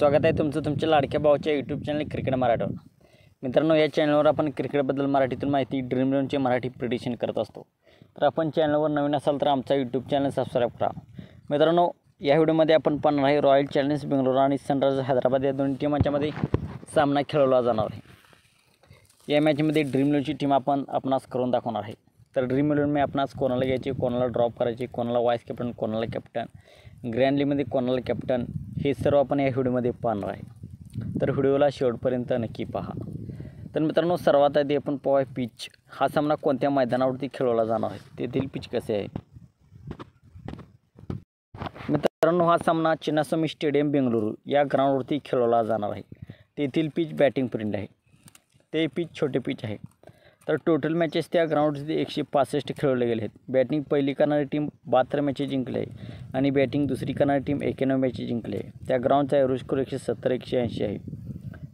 स्वागत आहे तुमचं तुमच्या लाडक्या भावाच्या यूट्यूब चॅनल क्रिकेट मराठीवर। मित्रांनो, या चॅनलवर आपण क्रिकेटबद्दल मराठीतून माहिती ड्रीम 11चे मराठी प्रिडिक्शन करत असतो। तर आपण चॅनलवर नवीन असाल तर आमचा यूट्यूब चॅनल सबस्क्राईब करा। मित्रांनो, या व्हिडिओमध्ये आपण पाहणार आहे रॉयल चॅलेंजर्स बेंगळुरू आणि सनरायझर्स हैदराबाद या दोन्ही टीमांमध्ये सामना खेळवला जाणार आहे। या मॅचमध्ये ड्रीम 11ची टीम आपणास करून दाखवणार आहे। तर ड्रीम 11 में आपणास कोणाला घ्यायचे, कोणाला ड्रॉप करायचे, कोणाला वाईस कॅप्टन, कोणाला कॅप्टन, ग्रँड लीगमध्ये कोणाला कॅप्टन, हे सर्व आपण या व्हिडिओमध्ये पाहणार आहे। तर व्हिडिओला शेवटपर्यंत नक्की पहा। तर मित्रांनो, सर्वात आधी आपण पाहूया पिच। हा सामना कोणत्या मैदानावरती खेळवला जाणार आहे, तेथील पिच कसे आहे। मित्रांनो, हा सामना चिन्नास्वामी स्टेडियम बेंगळुरू या ग्राउंडवरती खेळवला जाणार आहे। तेथील पिच बॅटिंग फ्रेंड आहे। ते पिच छोटे पिच आहे। तर टोटल मॅचेस त्या ग्राउंडवरती 165 खेळवले गेले आहेत। बॅटिंग पहिली करणारी टीम 72 मॅचेस जिंकले आहे आणि बॅटिंग दुसरी करणारी टीम 91 मॅचेस जिंकले आहे। त्या ग्राउंडचा ॲव्हरेज स्कोर 170-180 आहे।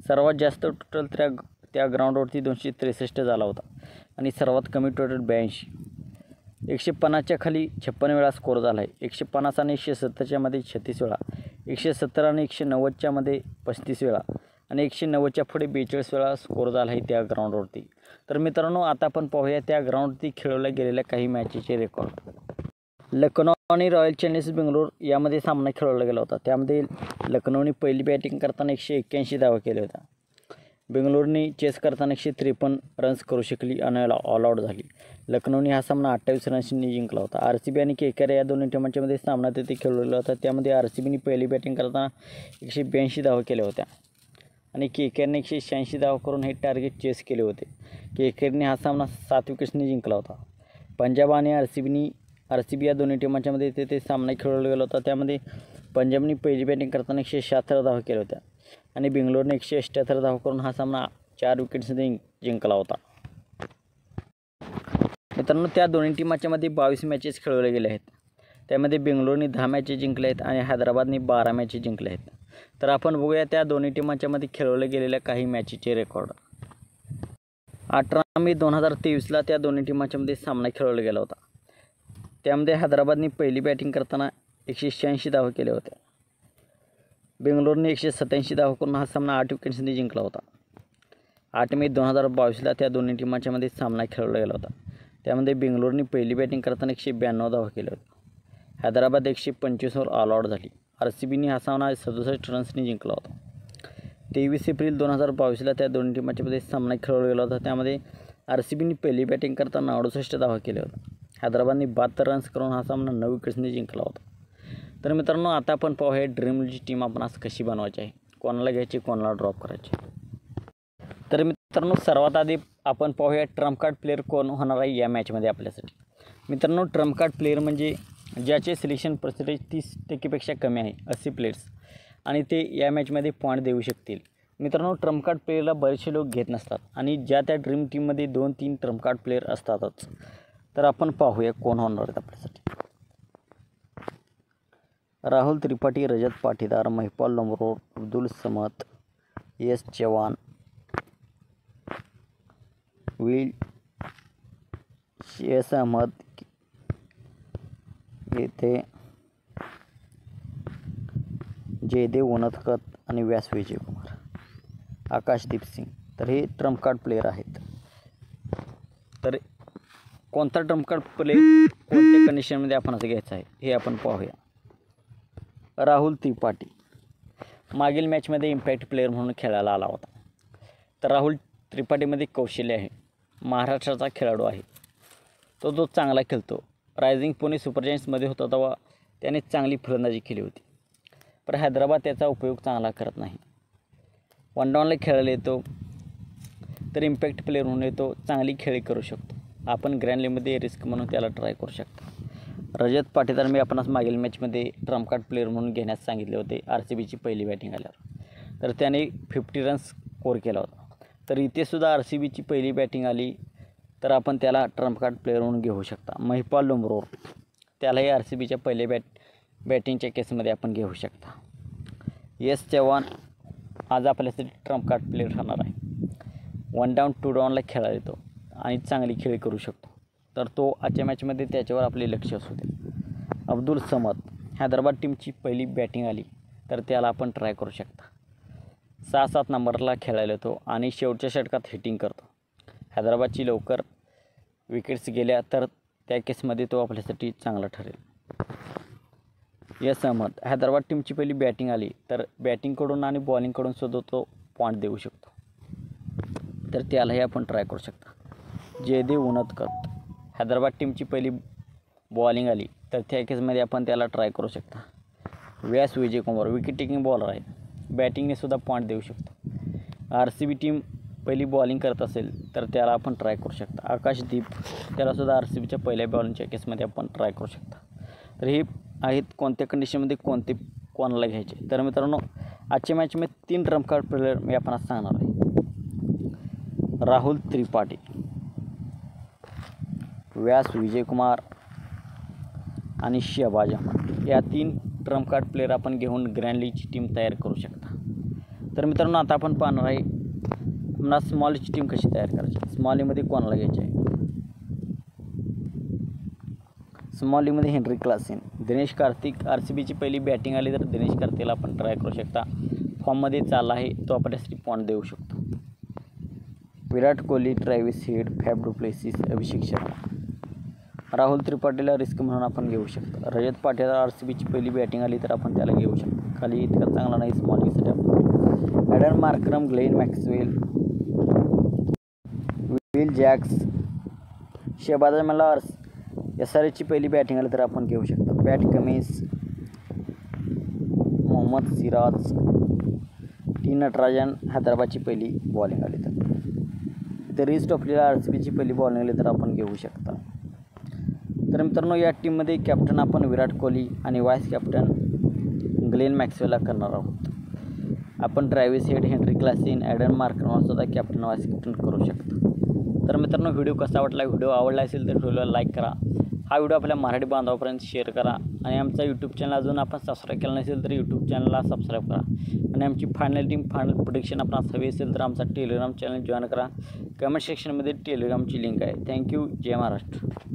सर्वात जास्त टोटल त्या ग्राउंडवरती 263 झाला होता आणि सर्वात कमी टोटल 82। 150च्या खाली 56 वेळा स्कोर झाला आहे। 150 आणि 170च्या मध्ये 36 वेळा, 170 आणि 190च्या मध्ये 35 वेळा आणि 190च्या पुढे 42 वेळा स्कोर झाला आहे त्या ग्राउंडवरती। तर मित्रांनो, आता आपण पाहूया त्या ग्राउंडवरती खेळवल्या गेलेल्या काही मॅचेसचे रेकॉर्ड। लखनौ आणि रॉयल चॅलेंजर्स बेंगळुरू यामध्ये सामना खेळवला गेला होता। त्यामध्ये लखनौने पहिली बॅटिंग करताना 181 धावा केल्या होत्या। बेंगळुरूने चेस करताना 153 रन्स करू शकली आणि ऑल आउट झाली। लखनौने हा सामना 28 रन्सनी जिंकला होता। आरसीबी आणि केकेआर या दोन्ही टीमांच्या मध्ये सामना तेथे खेळवलेला होता। त्यामध्ये आरसीबीने पहिली बॅटिंग करताना 182 धावा केल्या होत्या आणि केकेआरने 186 धावा करून हे टार्गेट चेस केले होते। केकेआरने हा सामना 7 विकेट्सनी जिंकला होता। पंजाब आणि आरसीबी या दोन्ही टीमांच्या मध्ये तेथे सामना खेळवला गेला होता। त्यामध्ये पंजाबने पहिली बॅटिंग करताना 176 धावा केल्या होत्या आणि बेंगळुरूने 178 धावा करून हा सामना 4 विकेट्सने जिंकला होता। मित्रांनो, त्या दोन्ही टीमांच्या मध्ये 22 मॅचेस खेळवले गेले आहेत। त्यामध्ये बेंगळुरूने 10 मॅचेस जिंकले आहेत आणि हैदराबादने 12 मॅचेस जिंकले आहेत। तर आपण बघूया त्या दोन्ही टीमांच्या मध्ये खेळवले गेलेल्या काही मॅचेसचे रेकॉर्ड। 18 मे 2023ला त्या दोन्ही टीमांच्या मध्ये सामना खेळवला गेला होता। त्यामध्ये हैदराबादने पहिली बॅटिंग करताना 186 धावा केल्या होत्या। बेंगळुरूने 187 धावा करून हा सामना 8 विकेट्सनी जिंकला होता। 8 मे 2022ला त्या दोन्ही टीमांच्या मध्ये सामना खेळवला गेला होता। त्यामध्ये बेंगळुरूने पहिली बॅटिंग करताना 192 धावा केल्या होत्या। हैदराबाद 125 वर ऑल आउट झाली। आरसीबीने हा सामना 67 रन्सनी जिंकला होता। 23 एप्रिल 2022ला त्या दोन्ही टीमांच्या मध्ये सामना खेळवला गेला होता। त्यामध्ये आरसीबीने पहिली बॅटिंग करताना 68 धावा केल्या होत्या। हैदराबादने 72 रन्स करून हा सामना 9 विकेट्सनी जिंकला होता। तर मित्रांनो, आता आपण पाहूया ड्रीम 11ची टीम आपणास कशी बनवायची आहे, कोणाला घ्यायची, कोणाला ड्रॉप करायची। तर मित्रांनो, सर्वात आधी आपण पाहूया ट्रम्प कार्ड प्लेयर कोण होणार आहे या मॅचमध्ये आपल्यासाठी। मित्रांनो, ट्रम्प कार्ड प्लेयर म्हणजे ज्याचे सिलेक्शन पर्सेंटेज 30% कमी आहे असे प्लेयर्स आणि ते या मॅचमध्ये पॉईंट देऊ शकतील। मित्रांनो, ट्रम्प कार्ड प्लेयरला बरेचसे लोक घेत नसतात आणि ज्या त्या ड्रीम टीममध्ये 2-3 ट्रम्प कार्ड प्लेयर असतातच। तर आपण पाहूया कोण होणार आहेत आपल्यासाठी। Rahul Tripathi, Rajat Patidar, Mahipal Lomror, Abdul Samad, S Chavan, Will S Ahmed, येथे जयदेव उनथकत आणि व्यास विजयकुमार, आकाशदीप सिंग। तर हे ट्रम्प कार्ड प्लेयर आहेत। तर कोणता ट्रम्प कार्ड प्लेयर कोणत्या कंडिशनमध्ये आपण असं घ्यायचं आहे हे आपण पाहूया। राहुल त्रिपाठी मागील मॅचमध्ये इम्पॅक्ट प्लेयर म्हणून खेळायला आला होता। तर राहुल त्रिपाठीमध्ये कौशल्य आहे, महाराष्ट्राचा खेळाडू आहे, तो चांगला खेळतो। रायझिंग पुणे सुपर जायंट्समध्ये होता तेव्हा त्याने चांगली फलंदाजी केली होती, पण हैदराबाद त्याचा उपयोग चांगला करत नाही। वन डाऊनला खेळायला येतो, तर इम्पॅक्ट प्लेयर म्हणून येतो, चांगली खेळी करू शकतो। आपण ग्रँड लीगमध्ये रिस्क म्हणून त्याला ट्राय करू शकता। रजत पाटीदार मी आपणास मागील मॅचमध्ये ट्रम्प कार्ड प्लेयर म्हणून घेण्यास सांगितले होते आरसीबीची पहिली बॅटिंग आल्यावर, तर त्याने 50 रन्स स्कोर केला होता। तर इथे सुद्धा आरसीबीची पहिली बॅटिंग आली तर आपण त्याला ट्रम्प कार्ड प्लेयर म्हणून घेऊ शकता। महिपाल लोमरोर त्यालाही आरसीबीच्या पहिल्या बॅटिंगच्या केसमध्ये आपण घेऊ शकता। एस चव्हाण आज आपल्यासाठी ट्रम्प कार्ड प्लेयर ठरणार आहे। 1 डाऊन 2 डाऊनला खेळायला येतो आणि चांगली खेळी करू शकतो, तर तो आजच्या मॅचमध्ये त्याच्यावर आपले लक्ष असू दे। अब्दुल समद हैदराबाद टीमची पहिली बॅटिंग आली तर त्याला आपण ट्राय करू शकता. 6-7 नंबरला खेळायला येतो आणि शेवटच्या षटकात हिटिंग करतो. हैदराबादची लवकर विकेट्स गेल्या तर त्या केसमध्ये तो आपल्यासाठी चांगला ठरेल. सहमत. हैदराबाद टीमची पहिली बॅटिंग आली तर बॅटिंगकडून आणि बॉलिंगकडून सुद्धा तो पॉईंट देऊ शकतो, तर त्यालाही आपण ट्राय करू शकता. जयदेव उनदकर. हैदराबाद टीमची पहिली बॉलिंग आली तर त्या केसमध्ये आपण त्याला ट्राय करू शकता. व्यास विजयकुमार विकेट टेकिंग बॉलर आहे, बॅटिंगने सुद्धा पॉईंट देऊ शकतो. RCB टीम पहिली बॉलिंग करत असेल तर त्याला आपण ट्राय करू शकता. आकाशदीप, त्यालासुद्धा RCBच्या पहिल्या बॉलिंगच्या केसमध्ये आपण ट्राय करू शकता. तर हे आहेत कोणत्या कंडिशनमध्ये कोणाला घ्यायचे. तर मित्रांनो, आजच्या मॅचमध्ये 3 ट्रम्प कार्ड प्लेयर मी आपण सांगणार आहे. राहुल त्रिपाठी, व्यास विजयकुमार आणि शहबाज अहमद या 3 ट्रम्प कार्ड प्लेयर आपण घेऊन ग्रँड लीगची टीम तयार करू शकता. तर मित्रांनो, आता आपण पाहणार आहे पुन्हा स्मॉल लीगची टीम कशी तयार करायची. स्मॉल लीगमध्ये कोणाला घ्यायचे आहे. स्मॉल लीगमध्ये हेनरी क्लासेन, दिनेश कार्तिक. RCBची पहिली बॅटिंग आली तर दिनेश कार्तिकला आपण ट्राय करू शकता. फॉर्ममध्ये चालला आहे, तो आपल्यासाठी पॉईंट देऊ शकतो. Virat Kohli, Travis Head, Faf du Plessis, Abhishek Sharma. Rahul त्रिपाठीला रिस्क म्हणून आपण घेऊ शकतो. रजत पाटील, RCBची पहिली बॅटिंग आली तर आपण त्याला घेऊ शकतो. खाली इतका चांगला नाही स्मॉल लीगसाठी आपण. Aiden Markram, Glenn Maxwell, Will Jacks, Shahbaz अहमदला SRHची पहिली बॅटिंग आली तर आपण घेऊ शकतो. Pat Cummins, Mohammed Siraj, T Natarajan. हैदराबादची पहिली बॉलिंग आली तर रिस्ट ऑफलीला RCBची पहिली बॉलिंग आली तर आपण घेऊ शकता. तर मित्रांनो, या टीममध्ये कॅप्टन आपण विराट कोहली आणि व्हाईस कॅप्टन ग्लेन मॅक्सवेलला करणार आहोत. आपण Travis Head, Heinrich Klaasen, Aiden मार्क्रमला सुद्धा कॅप्टन व्हाईस कॅप्टन करू शकतो. तर मित्रांनो, व्हिडिओ कसा वाटला. व्हिडिओ आवडला असेल तर व्हिडिओला लाईक करा. हा व्हिडिओ आपल्या मराठी बांधवापर्यंत शेअर करा आणि आमचा यूट्यूब चॅनल अजून आपण सबस्क्राईब केला नसेल तर यूट्यूब चॅनलला सबस्क्राईब करा. आणि आमची फायनल प्रोडिक्शन आपणास हवी असेल तर आमचा टेलिग्राम चॅनल जॉईन करा. कमेंट सेक्शनमध्ये टेलिग्रामची लिंक आहे. थँक्यू. जय महाराष्ट्र.